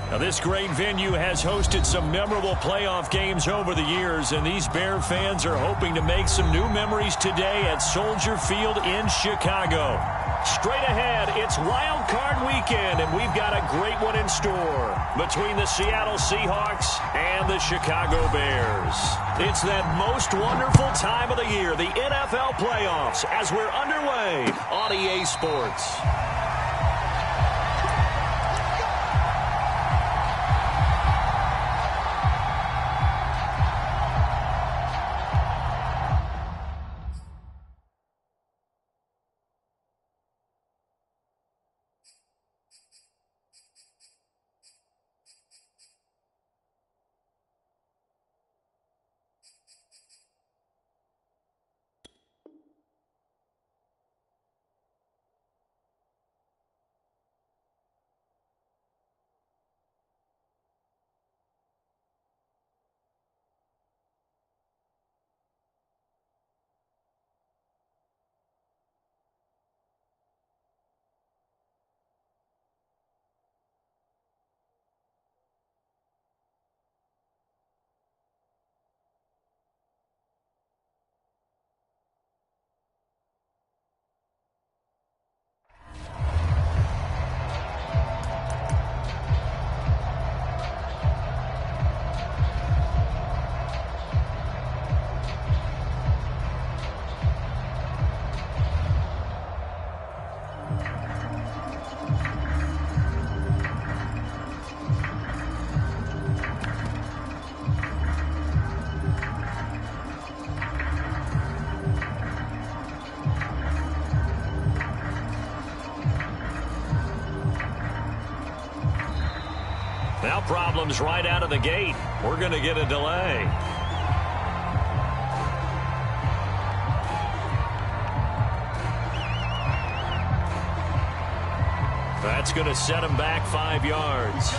Now, this great venue has hosted some memorable playoff games over the years, and these Bear fans are hoping to make some new memories today at Soldier Field in Chicago. Straight ahead, it's Wild Card Weekend, and we've got a great one in store between the Seattle Seahawks and the Chicago Bears. It's that most wonderful time of the year, the NFL playoffs, as we're underway on EA Sports. Now problems right out of the gate. We're going to get a delay. That's going to set him back 5 yards.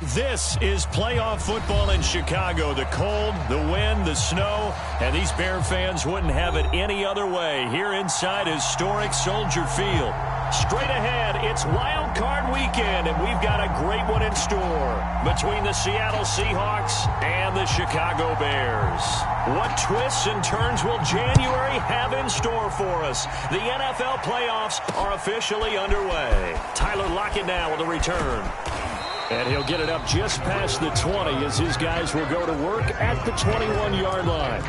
This is playoff football in Chicago. The cold, the wind, the snow, and these Bear fans wouldn't have it any other way here inside historic Soldier Field. Straight ahead, it's Wild Card Weekend, and we've got a great one in store between the Seattle Seahawks and the Chicago Bears. What twists and turns will January have in store for us? The NFL playoffs are officially underway. Tyler Lockett now with a return. And he'll get it up just past the 20 as his guys will go to work at the 21-yard line.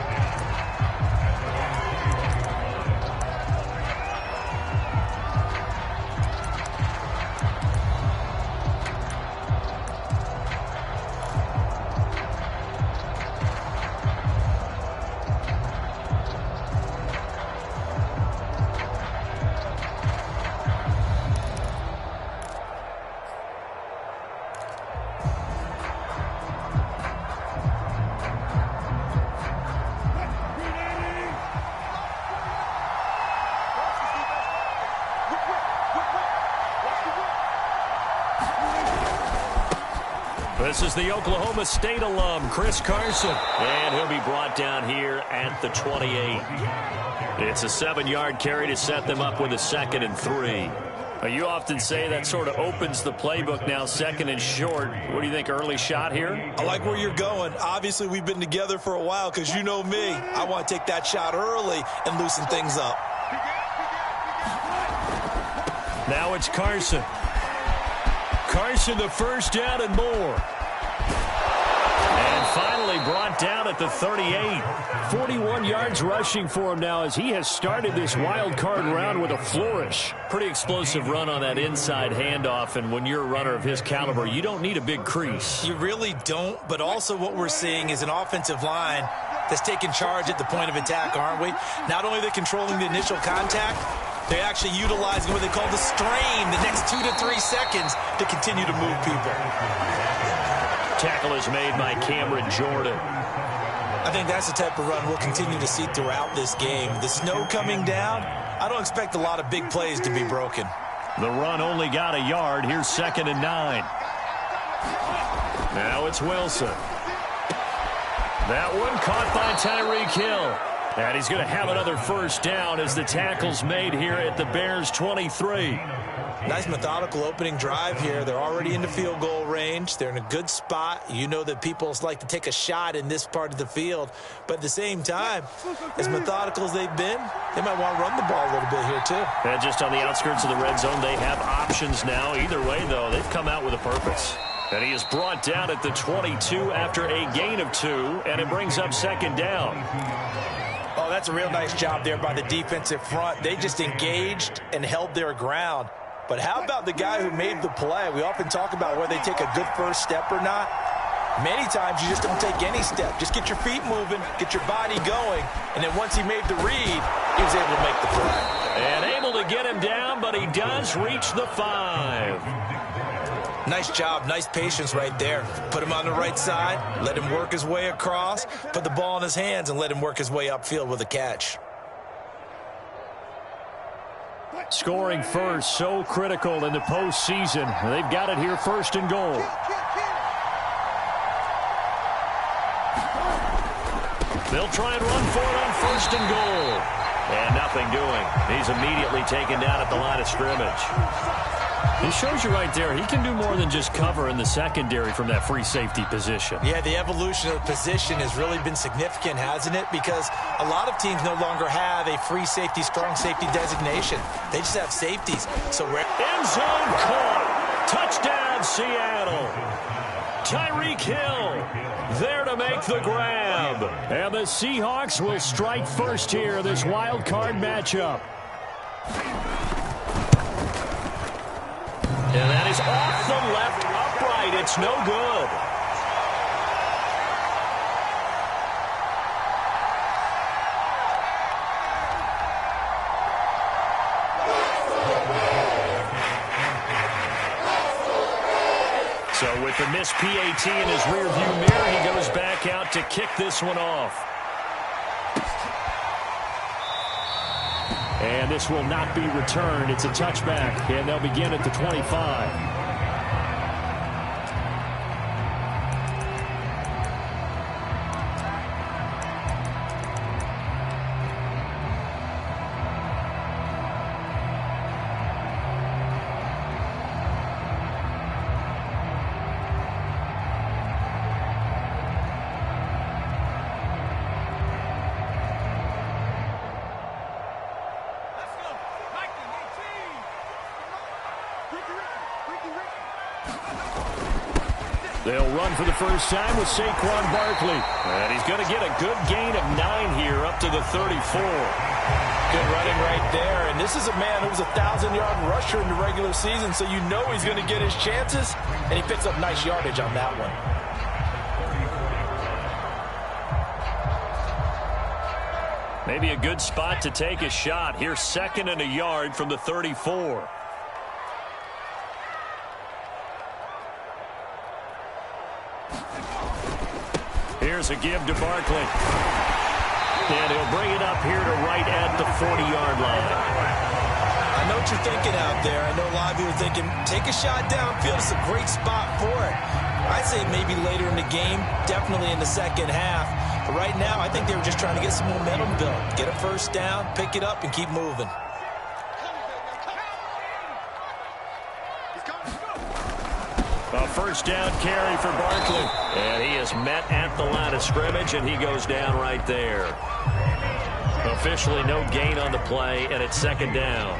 This is the Oklahoma State alum, Chris Carson. And he'll be brought down here at the 28. It's a 7-yard carry to set them up with a 2nd and 3. You often say that sort of opens the playbook now, 2nd and short. What do you think, early shot here? I like where you're going. Obviously, we've been together for a while because you know me. I want to take that shot early and loosen things up. Now it's Carson. Carson, the first down and more. And finally brought down at the 38. 41 yards rushing for him now as he has started this wild card round with a flourish. Pretty explosive run on that inside handoff, and when you're a runner of his caliber, you don't need a big crease. You really don't, but also what we're seeing is an offensive line that's taking charge at the point of attack, aren't we? Not only are they controlling the initial contact, they're actually utilizing what they call the strain, the next 2 to 3 seconds to continue to move people. Tackle is made by Cameron Jordan. I think that's the type of run we'll continue to see throughout this game. The snow coming down, I don't expect a lot of big plays to be broken. The run only got a yard. Here's 2nd and 9. Now it's Wilson. That one caught by Tyreek Hill. And he's going to have another first down as the tackle's made here at the Bears' 23. Nice methodical opening drive here. They're already in the field goal range. They're in a good spot. You know that people like to take a shot in this part of the field. But at the same time, as methodical as they've been, they might want to run the ball a little bit here too. And just on the outskirts of the red zone, they have options now. Either way, though, they've come out with a purpose. And he is brought down at the 22 after a gain of 2, and it brings up 2nd down. Oh, that's a real nice job there by the defensive front. They just engaged and held their ground. But how about the guy who made the play? We often talk about whether they take a good first step or not. Many times you just don't take any step. Just get your feet moving, get your body going, and then once he made the read, he was able to make the play. And able to get him down, but he does reach the 5. Nice job, nice patience right there. Put him on the right side, let him work his way across, put the ball in his hands, and let him work his way upfield with a catch. Scoring first, so critical in the postseason. They've got it here, 1st and goal. They'll try and run for it on 1st and goal. And nothing doing. He's immediately taken down at the line of scrimmage. He shows you right there, he can do more than just cover in the secondary from that free safety position. Yeah, the evolution of the position has really been significant, hasn't it? Because a lot of teams no longer have a free safety, strong safety designation. They just have safeties. So end zone caught. Touchdown, Seattle. Tyreek Hill there to make the grab. And the Seahawks will strike first here, this wild card matchup. And that is off the left upright. It's no good. So with the missed PAT in his rearview mirror, he goes back out to kick this one off. And this will not be returned. It's a touchback, and they'll begin at the 25. They'll run for the first time with Saquon Barkley. And he's going to get a good gain of 9 here up to the 34. Good running right there. And this is a man who was a 1,000-yard rusher in the regular season, so you know he's going to get his chances. And he picks up nice yardage on that one. Maybe a good spot to take a shot. Here's 2nd and a yard from the 34. Here's a give to Barkley. And he'll bring it up here to right at the 40-yard line. I know what you're thinking out there. I know a lot of you are thinking, take a shot downfield. It's a great spot for it. I'd say maybe later in the game, definitely in the second half. But right now, I think they were just trying to get some momentum built. Get a first down, pick it up, and keep moving. A first down carry for Barkley. And he is met at the line of scrimmage, and he goes down right there. Officially no gain on the play, and it's 2nd down.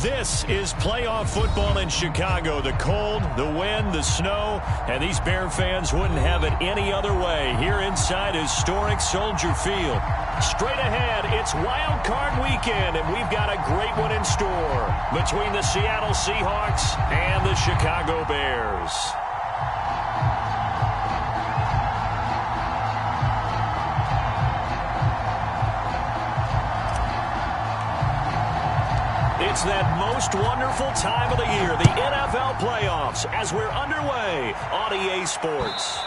This is playoff football in Chicago. The cold, the wind, the snow, and these Bear fans wouldn't have it any other way here inside historic Soldier Field. Straight ahead, it's Wild Card Weekend, and we've got a great one in store between the Seattle Seahawks and the Chicago Bears. It's that most wonderful time of the year, the NFL playoffs, as we're underway on EA Sports.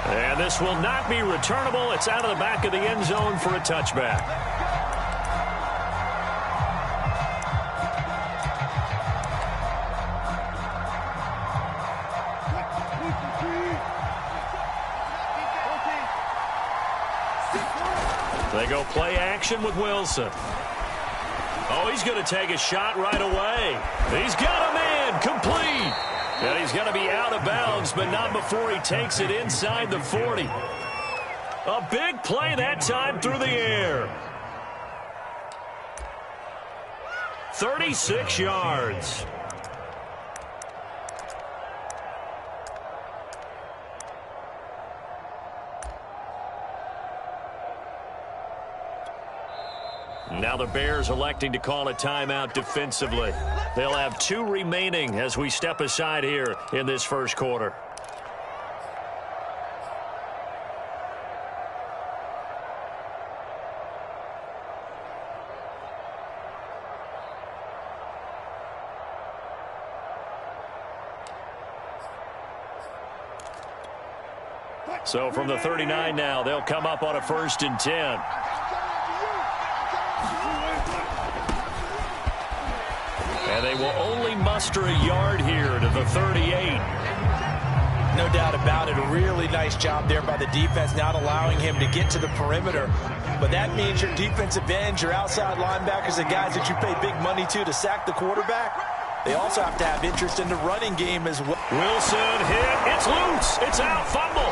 And this will not be returnable. It's out of the back of the end zone for a touchback. They go play action with Wilson. Oh, he's going to take a shot right away. He's got a man complete. And he's going to be out of bounds, but not before he takes it inside the 40. A big play that time through the air. 36 yards. Now the Bears electing to call a timeout defensively. They'll have 2 remaining as we step aside here in this first quarter. So from the 39 now, they'll come up on a 1st and 10. And they will only muster a yard here to the 38. No doubt about it. A really nice job there by the defense, not allowing him to get to the perimeter. But that means your defensive ends, your outside linebackers, the guys that you pay big money to sack the quarterback, they also have to have interest in the running game as well. Wilson hit. It's loose. It's out. Fumble.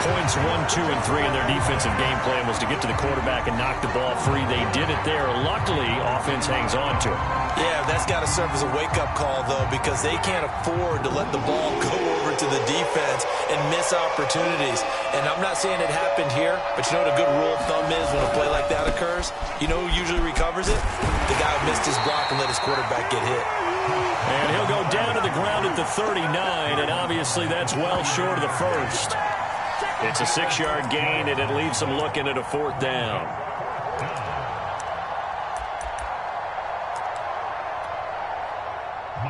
Points 1, 2, and 3 in their defensive game plan was to get to the quarterback and knock the ball free. They did it there. Luckily, offense hangs on to it. Yeah, that's got to serve as a wake-up call, though, because they can't afford to let the ball go over to the defense and miss opportunities. And I'm not saying it happened here, but you know what a good rule of thumb is when a play like that occurs? You know who usually recovers it? The guy who missed his block and let his quarterback get hit. And he'll go down to the ground at the 39, and obviously that's well short of the first. It's a 6-yard gain, and it leaves them looking at a 4th down.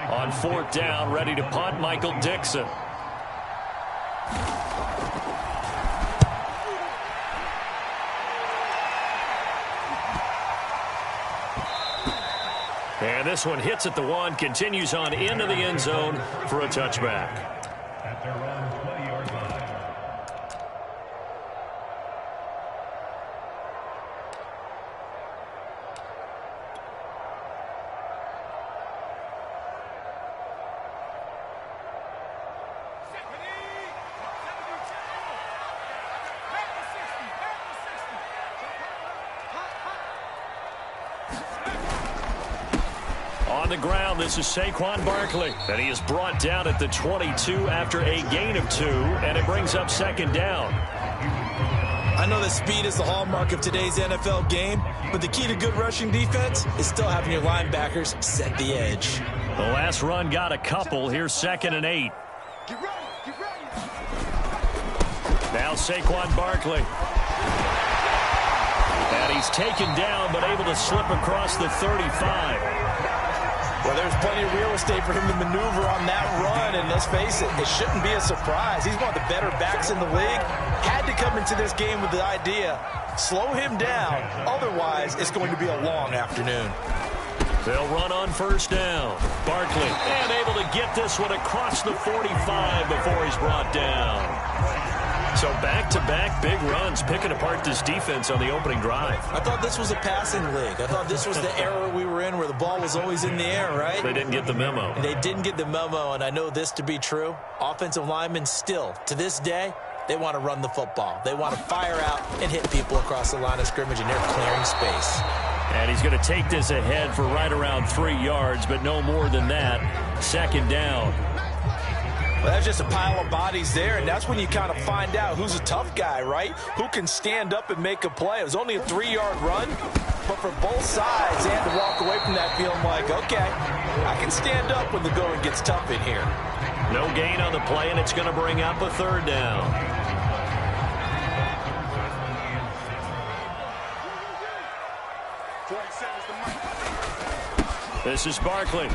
On 4th down, ready to punt, Michael Dixon. And this one hits at the 1, continues on into the end zone for a touchback. At their own 20-yard line. On the ground, this is Saquon Barkley, and he is brought down at the 22 after a gain of 2, and it brings up 2nd down. I know that speed is the hallmark of today's NFL game, but the key to good rushing defense is still having your linebackers set the edge. The last run got a couple. Here's 2nd and 8. Now Saquon Barkley. And he's taken down, but able to slip across the 35. Well, there's plenty of real estate for him to maneuver on that run, and let's face it, it shouldn't be a surprise. He's one of the better backs in the league. Had to come into this game with the idea, slow him down, otherwise it's going to be a long afternoon. They'll run on 1st down. Barkley, and able to get this one across the 45 before he's brought down. So back-to-back big runs, picking apart this defense on the opening drive. I thought this was a passing league. I thought this was the era we were in where the ball was always in the air, right? They didn't get the memo. They didn't get the memo, and I know this to be true. Offensive linemen still, to this day, they want to run the football. They want to fire out and hit people across the line of scrimmage, and they're clearing space. And he's going to take this ahead for right around 3 yards, but no more than that. Second down. Well, that's just a pile of bodies there, and that's when you kind of find out who's a tough guy, right? Who can stand up and make a play. It was only a 3-yard run, but for both sides, they had to walk away from that feeling like, okay, I can stand up when the going gets tough in here. No gain on the play, and it's going to bring up a third down. This is Barkley.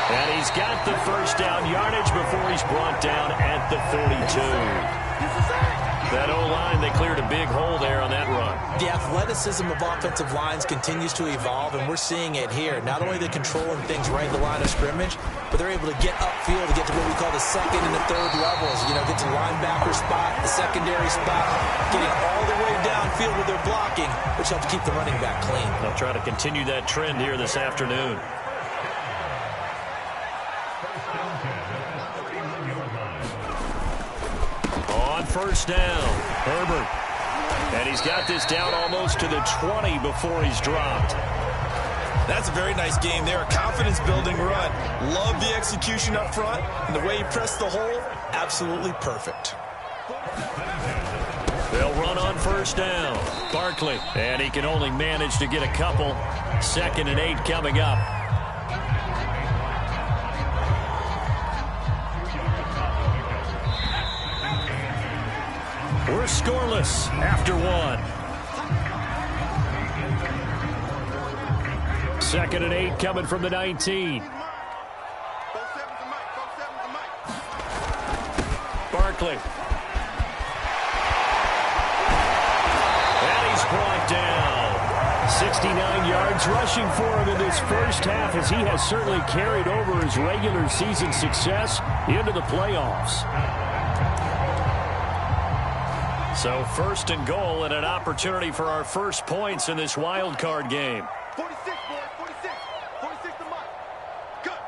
And he's got the first down yardage before he's brought down at the 42. That O-line, they cleared a big hole there on that run. The athleticism of offensive lines continues to evolve, and we're seeing it here. Not only are they controlling things right at the line of scrimmage, but they're able to get upfield to get to what we call the second and the third levels. You know, get to the linebacker spot, the secondary spot, getting all the way downfield with their blocking, which helps keep the running back clean. They'll try to continue that trend here this afternoon. On first down, Herbert. And he's got this down almost to the 20 before he's dropped. That's a very nice game there. A confidence-building run. Love the execution up front. And the way he pressed the hole, absolutely perfect. They'll run on first down. Barkley. And he can only manage to get a couple. 2nd and 8 coming up. We're scoreless after 1. 2nd and 8 coming from the 19. Barkley. And he's brought down. 69 yards rushing for him in this first half, as he has certainly carried over his regular season success into the playoffs. So 1st and goal and an opportunity for our first points in this wild card game. 46, boys, 46. 46 to Mike. Cut.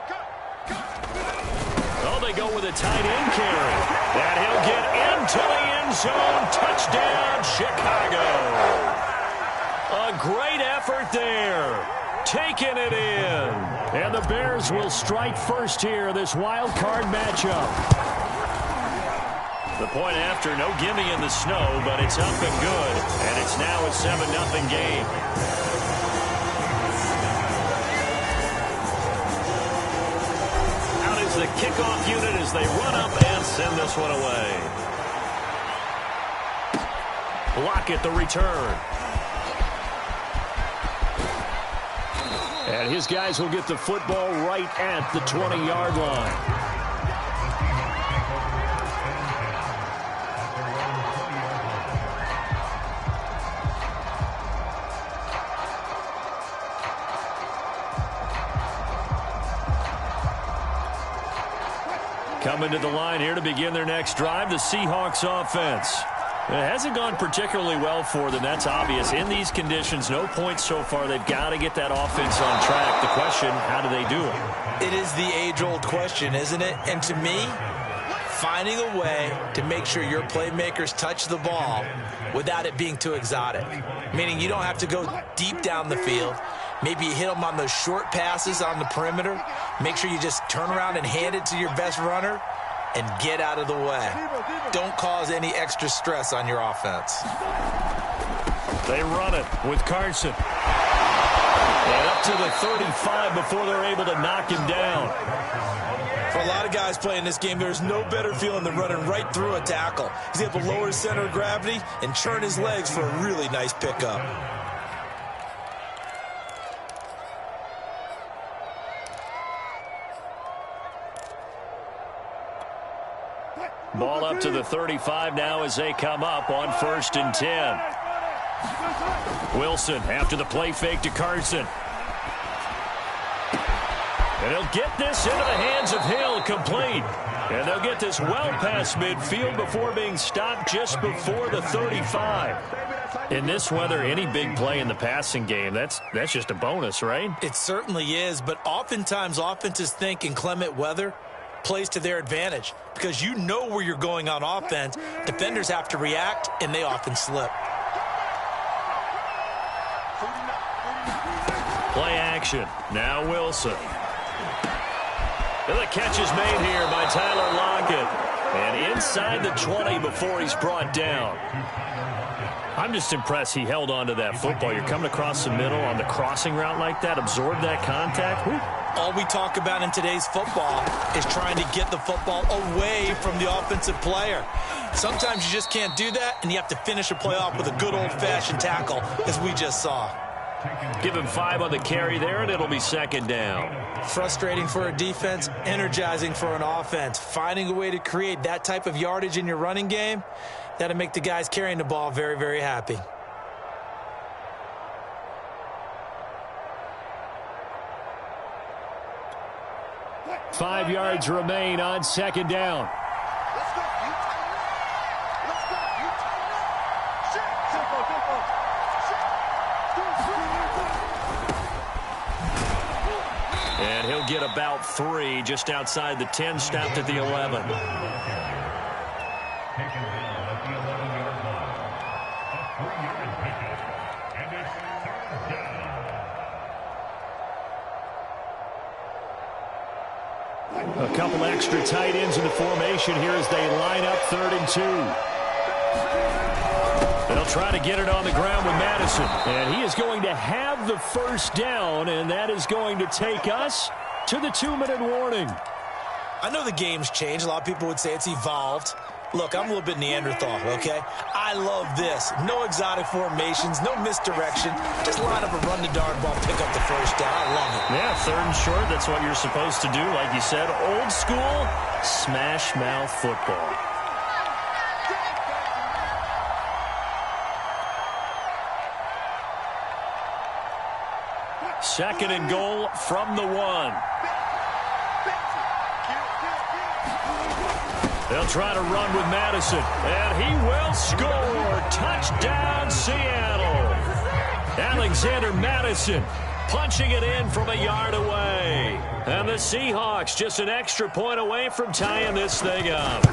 Oh, they go with a tight end carry. And he'll get into the end zone. Touchdown, Chicago. A great effort there. Taking it in. And the Bears will strike first here in this wild card matchup. The point after, no gimme in the snow, but it's up and good. And it's now a 7-0 game. Out is the kickoff unit as they run up and send this one away. Block it, the return. And his guys will get the football right at the 20-yard line. Coming to the line here to begin their next drive, the Seahawks offense. It hasn't gone particularly well for them. That's obvious. In these conditions, no points so far. They've got to get that offense on track. The question, how do they do it? It is the age-old question, isn't it? And to me, finding a way to make sure your playmakers touch the ball without it being too exotic. Meaning you don't have to go deep down the field. Maybe you hit them on those short passes on the perimeter. Make sure you just turn around and hand it to your best runner and get out of the way. Don't cause any extra stress on your offense. They run it with Carson. And up to the 35 before they're able to knock him down. For a lot of guys playing this game, there's no better feeling than running right through a tackle. He's able to lower his center of gravity and churn his legs for a really nice pickup. Ball up to the 35 now as they come up on 1st and 10. Wilson after the play fake to Carson. And he'll get this into the hands of Hill, complete. And they'll get this well past midfield before being stopped just before the 35. In this weather, any big play in the passing game, that's just a bonus, right? It certainly is, but oftentimes offenses think inclement weather plays to their advantage because you know where you're going on offense. Defenders have to react, and they often slip. Play action. Now Wilson. And the catch is made here by Tyler Lockett. And inside the 20 before he's brought down. I'm just impressed he held on to that football. You're coming across the middle on the crossing route like that, absorb that contact. Woo. All we talk about in today's football is trying to get the football away from the offensive player. Sometimes you just can't do that, and you have to finish a play off with a good old-fashioned tackle, as we just saw. Give him 5 on the carry there, and it'll be second down. Frustrating for a defense, energizing for an offense. Finding a way to create that type of yardage in your running game, that'll make the guys carrying the ball very, very happy. Five yards remain on second down. Let's go. You tighten up. Let's go. You tighten up. Shit. Tempo. Shit. And he'll get about 3 just outside the 10, stopped at the 11. Taken down at the 11-yard line. A 3-yard pickup. And it's third down. A couple extra tight ends in the formation here as they line up 3rd and 2. They'll try to get it on the ground with Madison. And he is going to have the first down, and that is going to take us to the 2-minute warning. I know the game's changed. A lot of people would say it's evolved. Look, I'm a little bit Neanderthal, okay? I love this. No exotic formations, no misdirection. Just line up a run the darn ball, pick up the first down. I love it. Yeah, 3rd and short, that's what you're supposed to do. Like you said, old school, smash mouth football. Second and goal from the 1. They'll try to run with Madison, and he will score. Touchdown, Seattle. Alexander Madison punching it in from a yard away. And the Seahawks just an extra point away from tying this thing up.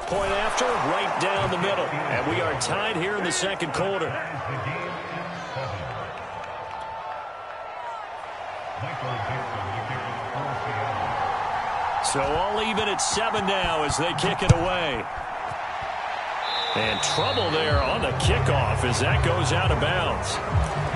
Point after, right down the middle. And we are tied here in the second quarter. So all even at 7 now as they kick it away. And trouble there on the kickoff as that goes out of bounds.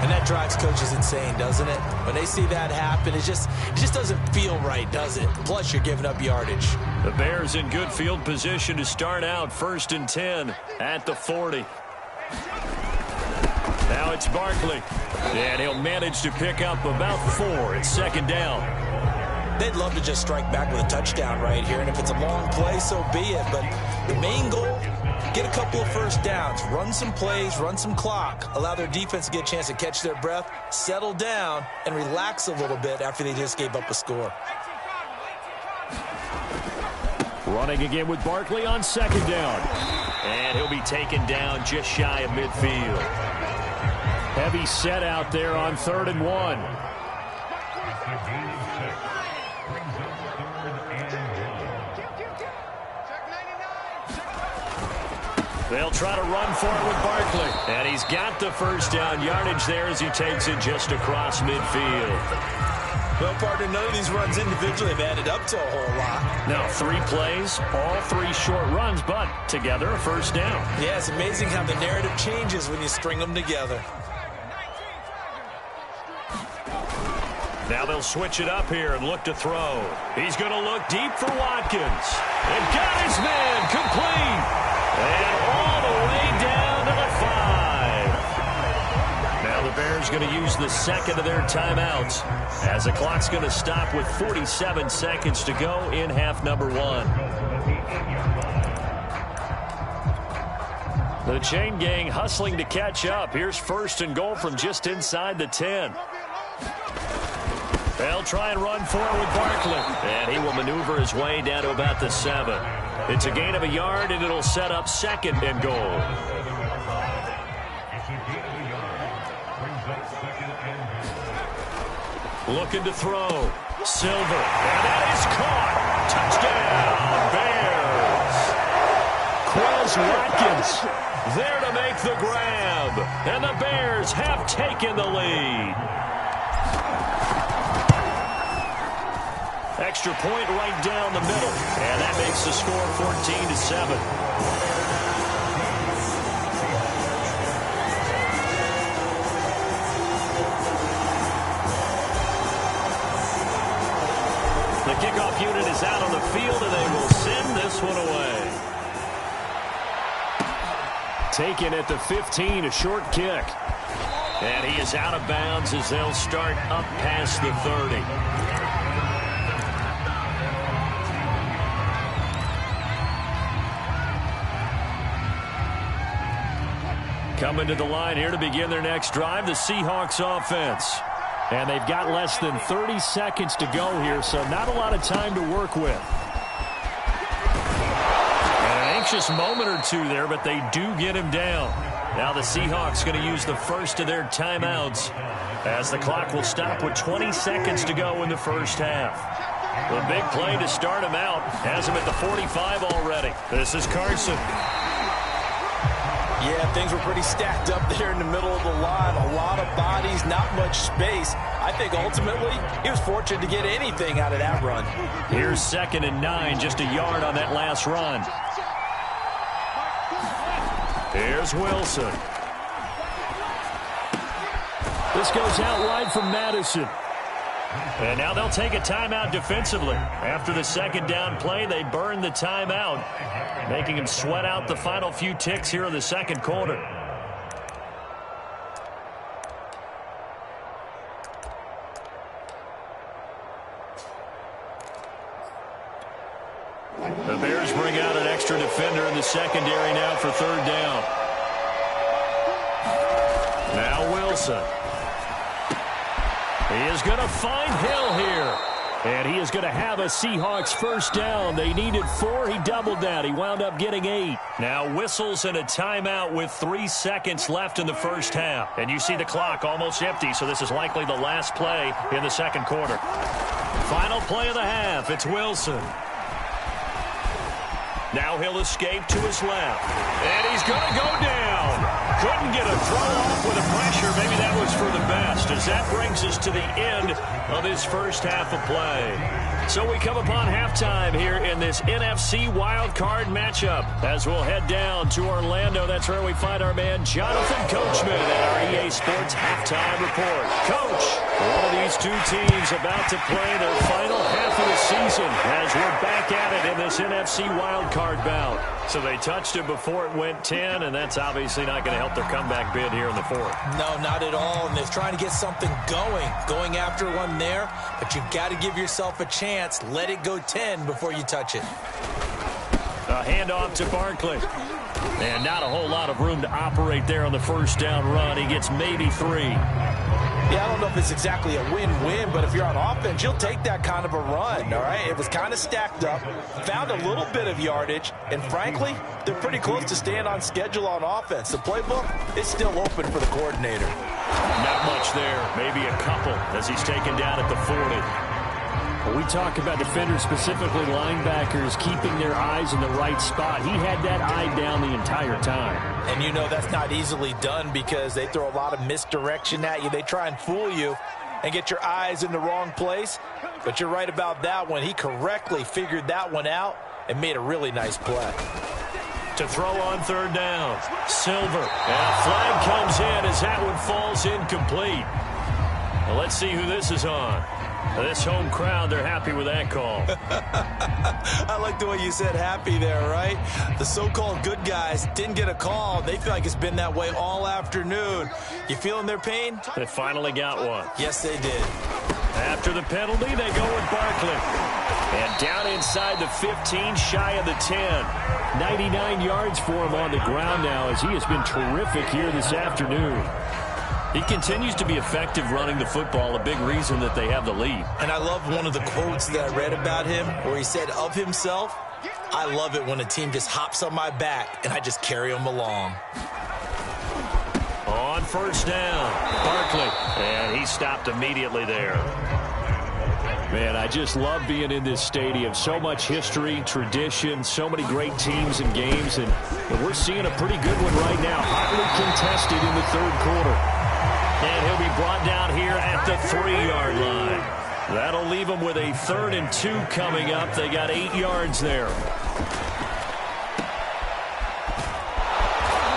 And that drives coaches insane, doesn't it? When they see that happen, it just doesn't feel right, does it? Plus, you're giving up yardage. The Bears in good field position to start out 1st and 10 at the 40. Now it's Barkley. And he'll manage to pick up about 4 at second down. They'd love to just strike back with a touchdown right here, and if it's a long play, so be it. But the main goal, get a couple of first downs, run some plays, run some clock, allow their defense to get a chance to catch their breath, settle down, and relax a little bit after they just gave up a score. Running again with Barkley on second down. And he'll be taken down just shy of midfield. Heavy set out there on 3rd and 1. They'll try to run for it with Barkley. And he's got the first down yardage there as he takes it just across midfield. Well, partner, none of these runs individually have added up to a whole lot. Now, 3 plays, all 3 short runs, but together a first down. Yeah, it's amazing how the narrative changes when you string them together. Now they'll switch it up here and look to throw. He's going to look deep for Watkins. And got his man complete. And all the way down to the 5. Now the Bears going to use the second of their timeouts as the clock's going to stop with 47 seconds to go in half number 1. The chain gang hustling to catch up. Here's 1st and goal from just inside the 10. They'll try and run for it with Barkley. And he will maneuver his way down to about the 7. It's a gain of a yard, and it'll set up 2nd and goal. Looking to throw. Silver. And that is caught. Touchdown, Bears. is Watkins. There to make the grab. And the Bears have taken the lead. Extra point right down the middle. And that makes the score 14-7. The kickoff unit is out on the field, and they will send this one away. Taken at the 15, a short kick. And he is out of bounds as they'll start up past the 30. Coming to the line here to begin their next drive, the Seahawks offense. And they've got less than 30 seconds to go here, so not a lot of time to work with. And an anxious moment or two there, but they do get him down. Now the Seahawks going to use the first of their timeouts as the clock will stop with 20 seconds to go in the first half. The big play to start him out has him at the 45 already. This is Carson. Yeah, things were pretty stacked up there in the middle of the line. A lot of bodies, not much space. I think ultimately he was fortunate to get anything out of that run. Here's 2nd and 9, just a yard on that last run. Here's Wilson. This goes out wide from Madison. And now they'll take a timeout defensively. After the second down play, they burn the timeout, making him sweat out the final few ticks here in the second quarter. The Bears bring out an extra defender in the secondary now for 3rd down. Now Wilson. He is going to find Hill here. And he is going to have a Seahawks first down. They needed 4. He doubled that. He wound up getting 8. Now whistles and a timeout with 3 seconds left in the first half. And you see the clock almost empty, so this is likely the last play in the second quarter. Final play of the half. It's Wilson. Now he'll escape to his left. And he's going to go down. Couldn't get a throw off with the pressure. Maybe that was for the best, as that brings us to the end of his first half of play. So we come upon halftime here in this NFC wildcard matchup as we'll head down to Orlando. That's where we find our man Jonathan Coachman at our EA Sports Halftime Report. Coach, one of these two teams about to play their final half of the season as we're back at it in this NFC wildcard bout. So they touched it before it went 10, and that's obviously not going to help their comeback bid here in the 4th. No, not at all, and they're trying to get something going after one there, but you've got to give yourself a chance. Let it go 10 before you touch it. A handoff to Barkley. And not a whole lot of room to operate there on the first down run. He gets maybe 3. Yeah, I don't know if it's exactly a win-win, but if you're on offense, you'll take that kind of a run, all right? It was kind of stacked up, found a little bit of yardage, and frankly, they're pretty close to staying on schedule on offense. The playbook is still open for the coordinator. Not much there, maybe a couple as he's taken down at the 40. When we talk about defenders, specifically linebackers, keeping their eyes in the right spot, he had that eye down the entire time. And you know that's not easily done because they throw a lot of misdirection at you. They try and fool you and get your eyes in the wrong place. But you're right about that one. He correctly figured that one out and made a really nice play. To throw on 3rd down, Silver. And a flag comes in as that one falls incomplete. Well, let's see who this is on. This home crowd, they're happy with that call. I like the way you said happy there, right? The so-called good guys didn't get a call. They feel like it's been that way all afternoon. You feeling their pain? They finally got one. Yes, they did. After the penalty, they go with Barkley. And down inside the 15, shy of the 10. 99 yards for him on the ground now as he has been terrific here this afternoon. He continues to be effective running the football, a big reason that they have the lead. And I love one of the quotes that I read about him where he said of himself, I love it when a team just hops on my back and I just carry them along. On 1st down, Barkley, and he stopped immediately there. Man, I just love being in this stadium. So much history, tradition, so many great teams and games, and we're seeing a pretty good one right now. Hotly contested in the third quarter. And he'll be brought down here at the 3-yard line. That'll leave him with a 3rd and 2 coming up. They got 8 yards there.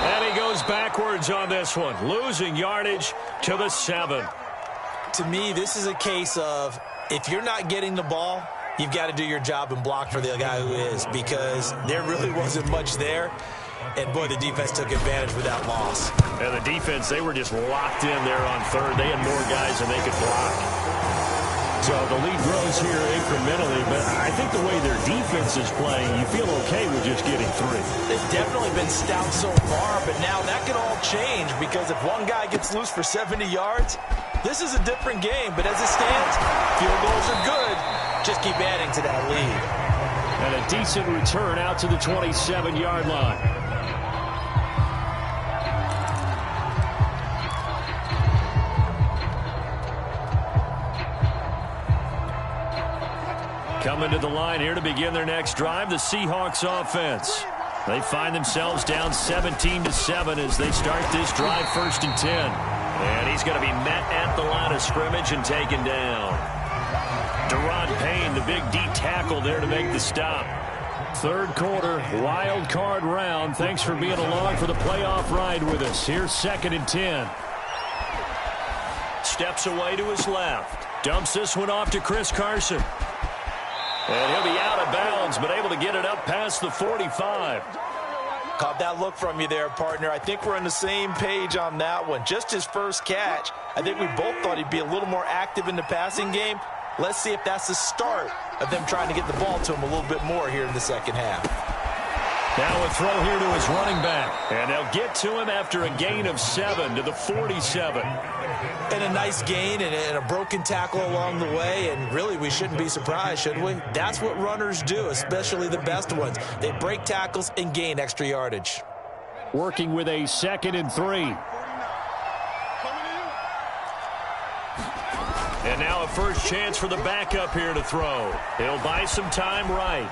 And he goes backwards on this one, losing yardage to the 7. To me, this is a case of if you're not getting the ball, you've got to do your job and block for the guy who is, because there really wasn't much there. And, boy, the defense took advantage with that loss. And the defense, they were just locked in there on 3rd. They had more guys than they could block. So the lead grows here incrementally, but I think the way their defense is playing, you feel okay with just getting 3. They've definitely been stout so far, but now that could all change, because if one guy gets loose for 70 yards, this is a different game. But as it stands, field goals are good. Just keep adding to that lead. And a decent return out to the 27-yard line. Coming to the line here to begin their next drive, the Seahawks offense. They find themselves down 17-7 as they start this drive, 1st and 10. And he's going to be met at the line of scrimmage and taken down. Deron Payne, the big D tackle there to make the stop. Third quarter, wild card round. Thanks for being along for the playoff ride with us. Here's 2nd and 10. Steps away to his left. Dumps this one off to Chris Carson. And he'll be out of bounds, but able to get it up past the 45. Caught that look from you there, partner. I think we're on the same page on that one. Just his first catch. I think we both thought he'd be a little more active in the passing game. Let's see if that's the start of them trying to get the ball to him a little bit more here in the second half. Now a throw here to his running back. And they'll get to him after a gain of 7 to the 47. And a nice gain and a broken tackle along the way. And really, we shouldn't be surprised, should we? That's what runners do, especially the best ones. They break tackles and gain extra yardage. Working with a 2nd and 3. And now a first chance for the backup here to throw. He'll buy some time right.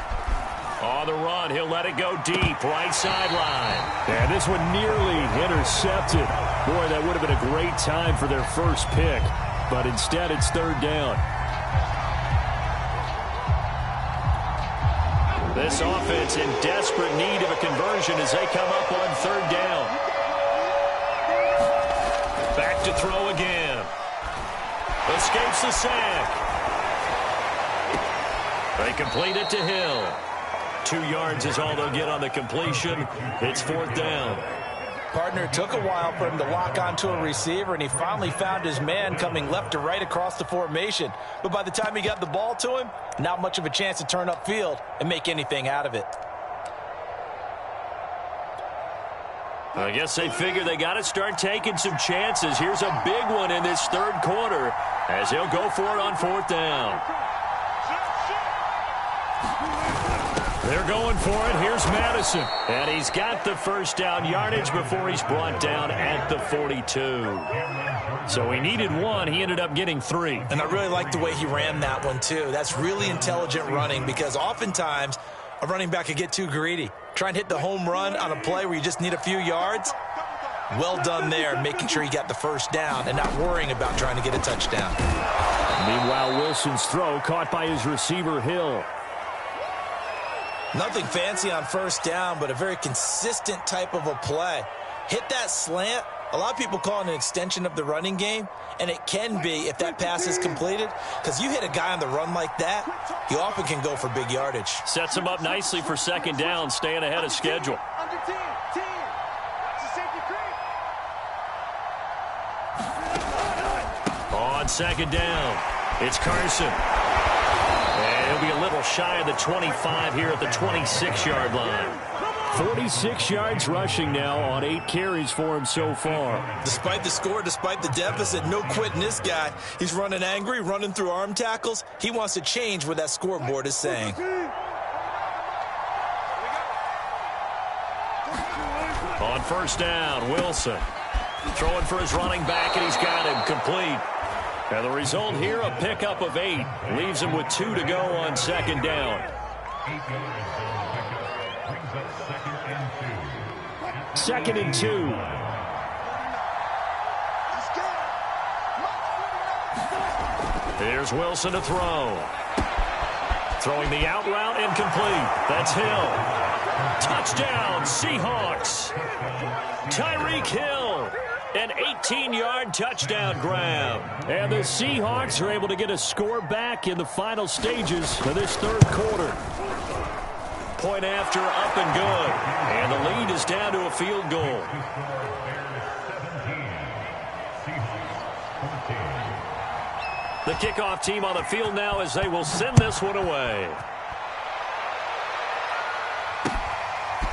On the run, he'll let it go deep, right sideline. And this one nearly intercepted. Boy, that would have been a great time for their first pick. But instead, it's 3rd down. This offense in desperate need of a conversion as they come up on 3rd down. Back to throw again. Escapes the sack. They complete it to Hill. 2 yards is all they'll get on the completion. It's 4th down. Partner, it took a while for him to lock onto a receiver, and he finally found his man coming left to right across the formation. But by the time he got the ball to him, not much of a chance to turn upfield and make anything out of it. I guess they figure they got to start taking some chances. Here's a big one in this 3rd quarter as he'll go for it on 4th down. They're going for it. Here's Madison. And he's got the first down yardage before he's brought down at the 42. So he needed 1. He ended up getting 3. And I really like the way he ran that one, too. That's really intelligent running, because oftentimes a running back could get too greedy. Try and hit the home run on a play where you just need a few yards. Well done there, making sure he got the first down and not worrying about trying to get a touchdown. Meanwhile, Wilson's throw caught by his receiver, Hill. Nothing fancy on first down, but a very consistent type of a play. Hit that slant. A lot of people call it an extension of the running game, and it can be if that pass is completed, because you hit a guy on the run like that, you often can go for big yardage. Sets him up nicely for 2nd down, staying ahead of schedule. On 2nd down, it's Carson. And he'll be a little shy of the 25 here at the 26-yard line. 46 yards rushing now on 8 carries for him so far. Despite the score, despite the deficit, no quitting this guy. He's running angry, running through arm tackles. He wants to change what that scoreboard is saying. On first down, Wilson throwing for his running back, and he's got him complete. And the result here, a pickup of 8. Leaves him with 2 to go on second down. 8 yards on the pickup. Brings up Second and 2. Here's Wilson to throw. Throwing the out route, incomplete. That's Hill. Touchdown, Seahawks. Tyreek Hill. An 18-yard touchdown grab. And the Seahawks are able to get a score back in the final stages of this third quarter. Point after, up and good. And the lead is down to a field goal. The kickoff team on the field now as they will send this one away.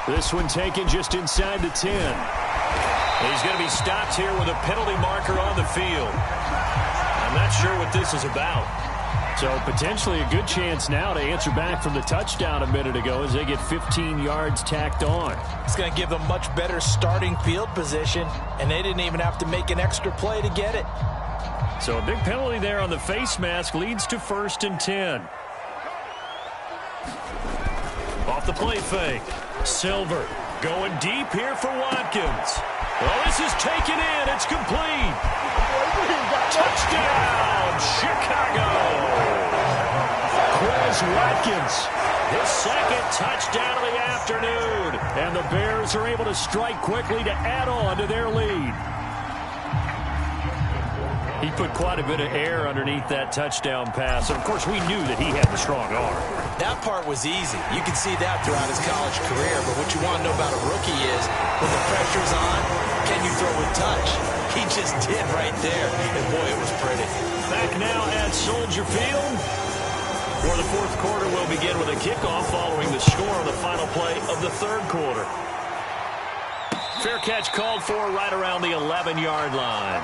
This one taken just inside the 10. He's going to be stopped here with a penalty marker on the field. I'm not sure what this is about. So potentially a good chance now to answer back from the touchdown a minute ago as they get 15 yards tacked on. It's going to give them much better starting field position, and they didn't even have to make an extra play to get it. So a big penalty there on the face mask leads to 1st and 10. Off the play fake. Silver going deep here for Watkins. Well, this is taken in. It's complete. Touchdown, Chicago. Chris Watkins, his second touchdown of the afternoon. And the Bears are able to strike quickly to add on to their lead. He put quite a bit of air underneath that touchdown pass. And, of course, we knew that he had the strong arm. That part was easy. You can see that throughout his college career. But what you want to know about a rookie is when the pressure's on, can you throw with touch? He just did right there. And, boy, it was pretty. Back now at Soldier Field, where the fourth quarter will begin with a kickoff following the score on the final play of the third quarter. Fair catch called for right around the 11-yard line.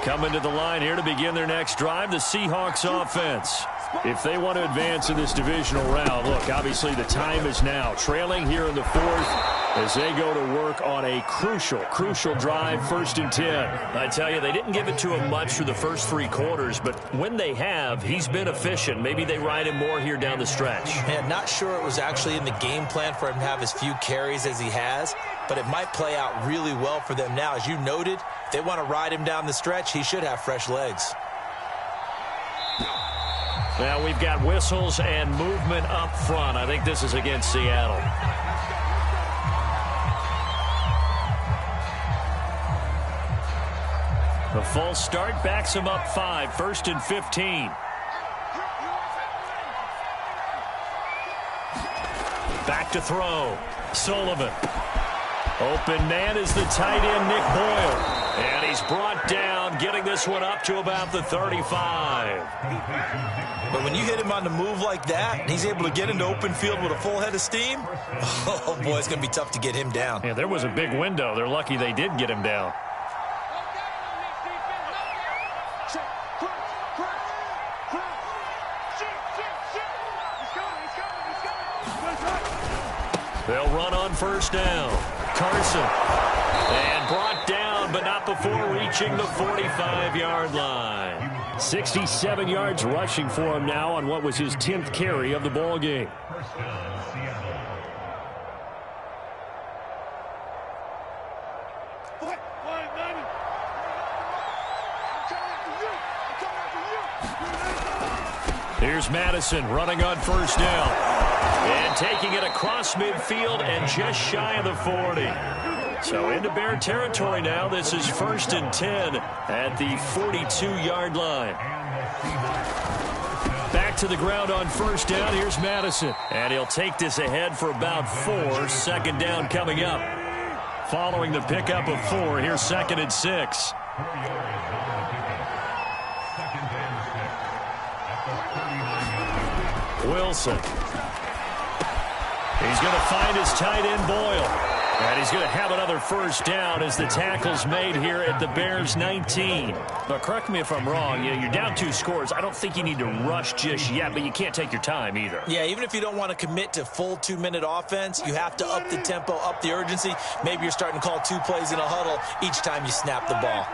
Coming to the line here to begin their next drive, the Seahawks offense. If they want to advance in this divisional round, look, obviously the time is now. Trailing here in the fourth as they go to work on a crucial drive, 1st and 10. I tell you, they didn't give it to him much through the first 3 quarters, but when they have, he's been efficient. Maybe they ride him more here down the stretch. Yeah, not sure it was actually in the game plan for him to have as few carries as he has, but it might play out really well for them now. As you noted, if they want to ride him down the stretch, he should have fresh legs. Now we've got whistles and movement up front. I think this is against Seattle. The false start backs him up 5, 1st and 15. Back to throw. Sullivan. Open man is the tight end, Nick Boyle. And he's brought down, getting this one up to about the 35. But when you hit him on the move like that, and he's able to get into open field with a full head of steam, oh, boy, it's going to be tough to get him down. Yeah, there was a big window. They're lucky they did get him down. They'll run on 1st down. Carson. And brought down, but not before reaching the 45-yard line. 67 yards rushing for him now on what was his 10th carry of the ball game. First down, Seattle. Here's Madison running on 1st down. And taking it across midfield and just shy of the 40. So into Bear territory now. This is 1st and 10 at the 42-yard line. Back to the ground on 1st down. Here's Madison. And he'll take this ahead for about 4. 2nd down coming up. Following the pickup of 4, here's 2nd and 6. Wilson. He's going to find his tight end, Boyle. And he's going to have another first down as the tackle's made here at the Bears 19. But correct me if I'm wrong. You're down 2 scores. I don't think you need to rush just yet, but you can't take your time either. Yeah, even if you don't want to commit to full 2-minute offense, you have to up the tempo, up the urgency. Maybe you're starting to call 2 plays in a huddle each time you snap the ball.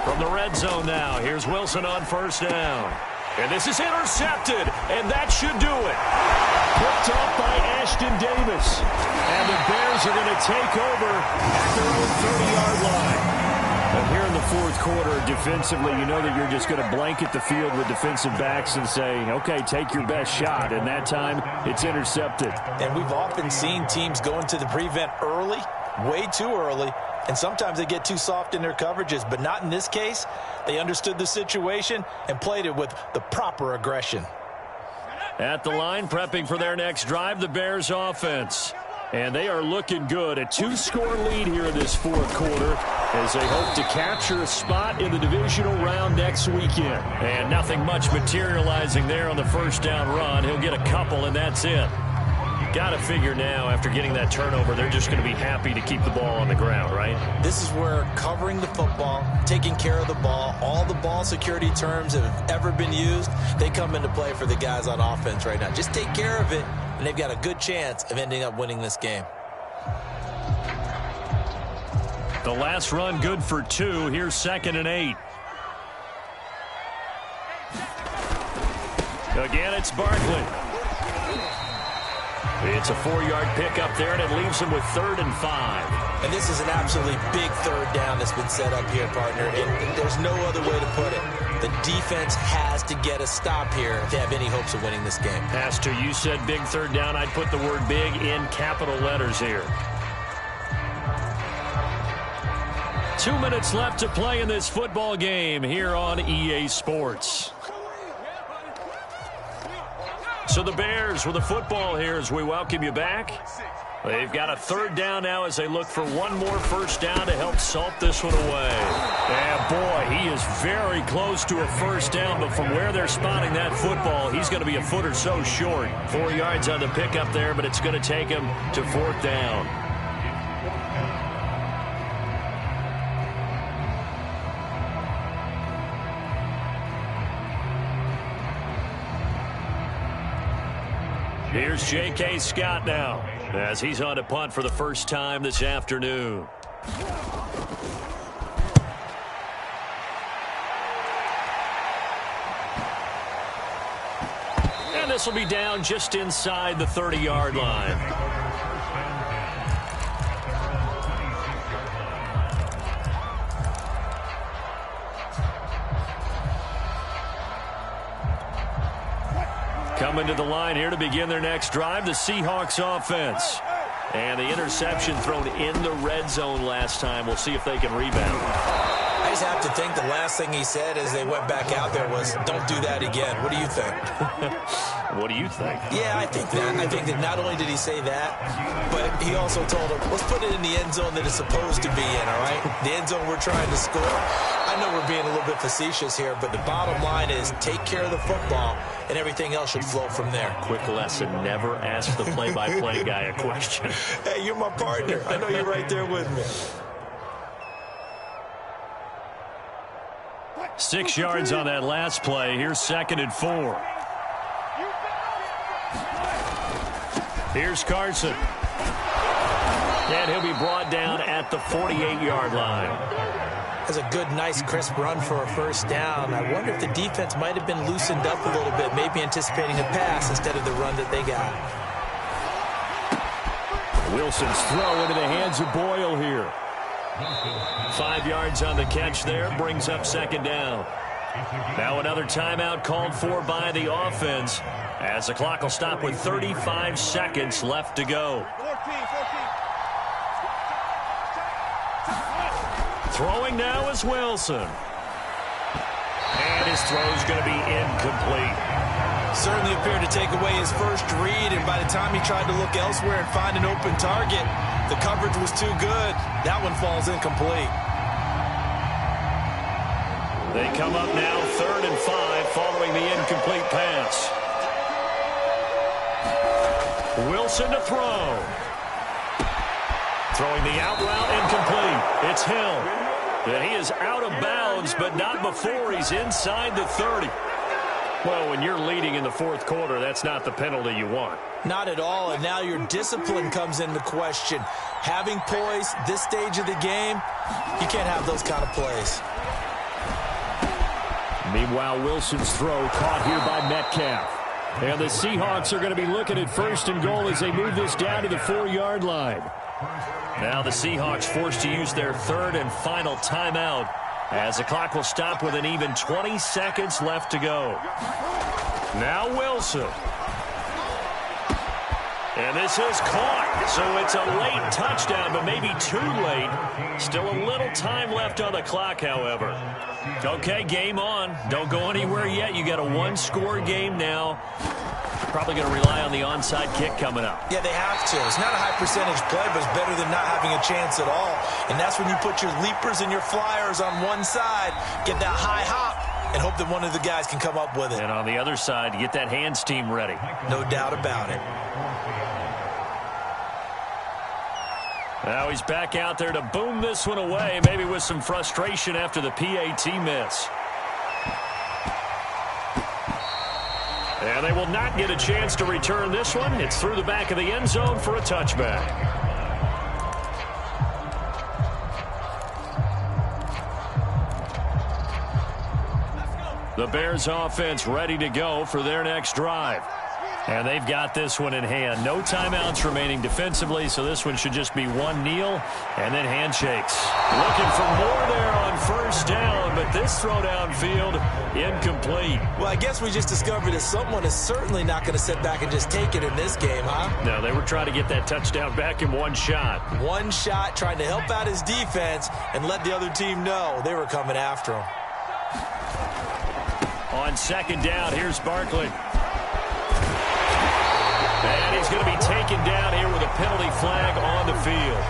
From the red zone now, here's Wilson on first down. And this is intercepted, and that should do it. Picked off by Ashton Davis. And the Bears are going to take over at their own 30-yard line. And here in the fourth quarter, defensively, you know that you're just going to blanket the field with defensive backs and say, okay, take your best shot. And that time, it's intercepted. And we've often seen teams go into the prevent early, way too early, and sometimes they get too soft in their coverages, but not in this case. They understood the situation and played it with the proper aggression. At the line, prepping for their next drive, the Bears offense. And they are looking good. A 2-score lead here in this fourth quarter as they hope to capture a spot in the divisional round next weekend. And nothing much materializing there on the first down run. He'll get a couple, and that's it. Got to figure now, after getting that turnover, they're just going to be happy to keep the ball on the ground, right? This is where covering the football, taking care of the ball, all the ball security terms that have ever been used, they come into play for the guys on offense right now. Just take care of it, and they've got a good chance of ending up winning this game. The last run good for 2. Here's 2nd and 8. Again, it's Barkley. It's a 4-yard pickup there, and it leaves him with 3rd and 5. And this is an absolutely big third down that's been set up here, partner, and there's no other way to put it. The defense has to get a stop here to have any hopes of winning this game. Pastor, you said big third down. I'd put the word big in capital letters here. 2 minutes left to play in this football game here on EA Sports. So the Bears with the football here as we welcome you back. They've got a 3rd down now as they look for one more first down to help salt this one away. And boy, he is very close to a first down, but from where they're spotting that football, he's going to be a foot or so short. 4 yards on the pickup there, but it's going to take him to 4th down. Here's J.K. Scott now as he's on to punt for the first time this afternoon. And this will be down just inside the 30-yard line. Coming to the line here to begin their next drive, the Seahawks offense. And the interception thrown in the red zone last time. We'll see if they can rebound. I just have to think the last thing he said as they went back out there was, don't do that again. What do you think? What do you think? Yeah, I think that. I think that not only did he say that, but he also told him, let's put it in the end zone that it's supposed to be in, all right? The end zone we're trying to score. I know we're being a little bit facetious here, but the bottom line is take care of the football, and everything else should flow from there. Quick lesson, never ask the play-by-play guy a question. Hey, you're my partner. I know you're right there with me. 6 yards on that last play. Here's 2nd and 4. Here's Carson. And he'll be brought down at the 48-yard line. That's a good, nice, crisp run for a first down. I wonder if the defense might have been loosened up a little bit, maybe anticipating a pass instead of the run that they got. Wilson's throw into the hands of Boyle here. 5 yards on the catch there, brings up 2nd down. Now another timeout called for by the offense as the clock will stop with 35 seconds left to go. Throwing now is Wilson. And his throw's going to be incomplete. Certainly appeared to take away his first read, and by the time he tried to look elsewhere and find an open target, the coverage was too good. That one falls incomplete. They come up now 3rd and 5 following the incomplete pass. Wilson to throw. Throwing the out route incomplete. It's Hill. And he is out of bounds, but not before he's inside the 30. Well, when you're leading in the fourth quarter, that's not the penalty you want. Not at all, and now your discipline comes into question. Having poise this stage of the game, you can't have those kind of plays. Meanwhile, Wilson's throw caught here by Metcalf. And the Seahawks are going to be looking at 1st and goal as they move this down to the 4-yard line. Now the Seahawks forced to use their 3rd and final timeout as the clock will stop with an even 20 seconds left to go. Now Wilson. And this is caught, so it's a late touchdown, but maybe too late. Still a little time left on the clock, however. Okay, game on. Don't go anywhere yet. You got a 1-score game now. Probably going to rely on the onside kick coming up. Yeah, they have to. It's not a high percentage play, but it's better than not having a chance at all. And that's when you put your leapers and your flyers on one side, get that high hop, and hope that one of the guys can come up with it. And on the other side, get that hands team ready. No doubt about it. Now he's back out there to boom this one away, maybe with some frustration after the PAT miss. And they will not get a chance to return this one. It's through the back of the end zone for a touchback. The Bears offense ready to go for their next drive. And they've got this one in hand. No timeouts remaining defensively, so this one should just be one kneel and then handshakes. Looking for more there on 1st down, but this throw downfield incomplete. Well, I guess we just discovered that someone is certainly not going to sit back and just take it in this game, huh? No, they were trying to get that touchdown back in one shot. One shot, trying to help out his defense and let the other team know they were coming after him. On 2nd down, here's Barkley. And he's going to be taken down here with a penalty flag on the field.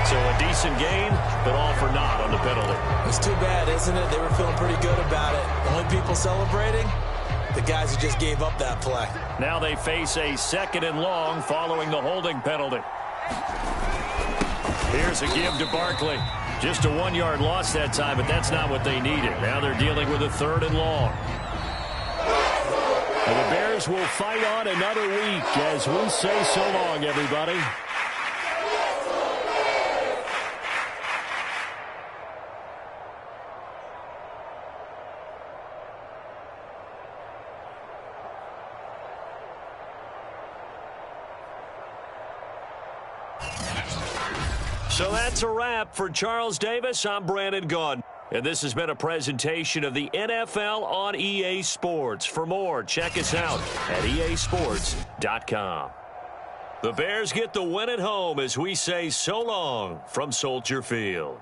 So a decent game, but all for naught on the penalty. It's too bad, isn't it? They were feeling pretty good about it. Only people celebrating, the guys who just gave up that play. Now they face a 2nd and long following the holding penalty. Here's a give to Barkley. Just a 1-yard loss that time, but that's not what they needed. Now they're dealing with a 3rd and long. And the Bears will fight on another week as we say so long, everybody. So that's a wrap for Charles Davis. I'm Brandon Gaudin. And this has been a presentation of the NFL on EA Sports. For more, check us out at easports.com. The Bears get the win at home as we say so long from Soldier Field.